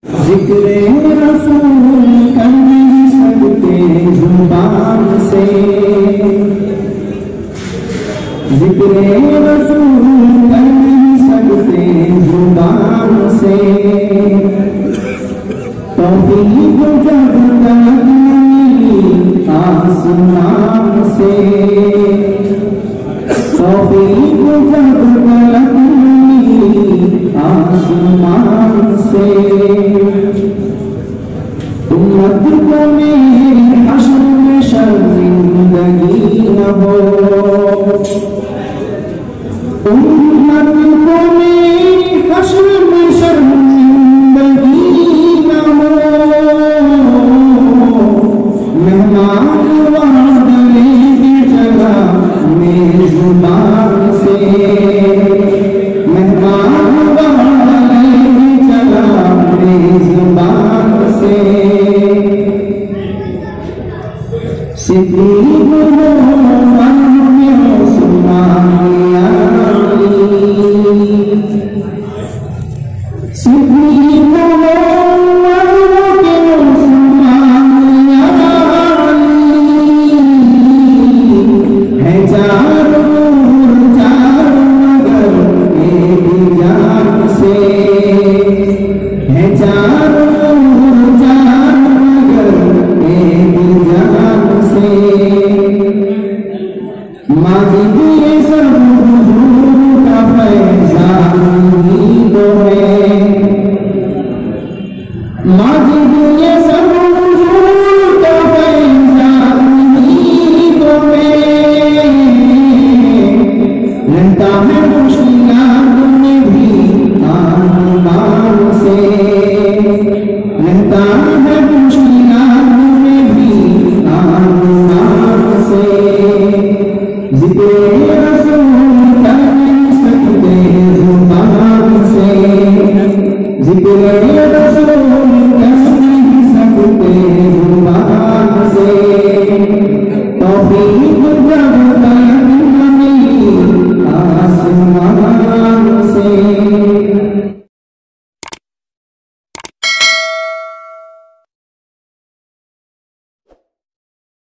ज़िक्र रसूल कर नहीं सकते ज़ुबान से, ज़िक्र रसूल कर नहीं सकते ज़ुबान से। तौफीक जब तक मिली आसमान से, तौफीक जब तक मिली आसमान से। उम्मत को मेरी हश्र में शर्मिंदगी न हो, उम्मत को मेरी हश्र में शर्मिंदगी न हो। मेहमान वाद लेंगे जगह मेज़बान से, मेहमान वाद लेंगे जगह मेज़बान से। सिद्दीक़ हो मन में उस्मान अली, सिद्दीक़ हो मन में उस्मान अली। है चार नूर चार मगर एक जान से, है चार नूर चार मगर एक जान से। माजिद ये सब हुजूर का फैज़ान ही तो है, माजिद ये सब हुजूर का फैज़ान ही तो है। रहता है मुश्किलात में भी आन बान से, रहता है मुश्किलात में भी आन बान से। ज़िक्र रसूल कर नहीं सकते ज़ुबान से, ज़िक्र रसूल कर नहीं सकते ज़ुबान से। तौफीक जब तक न मिली आसमान से।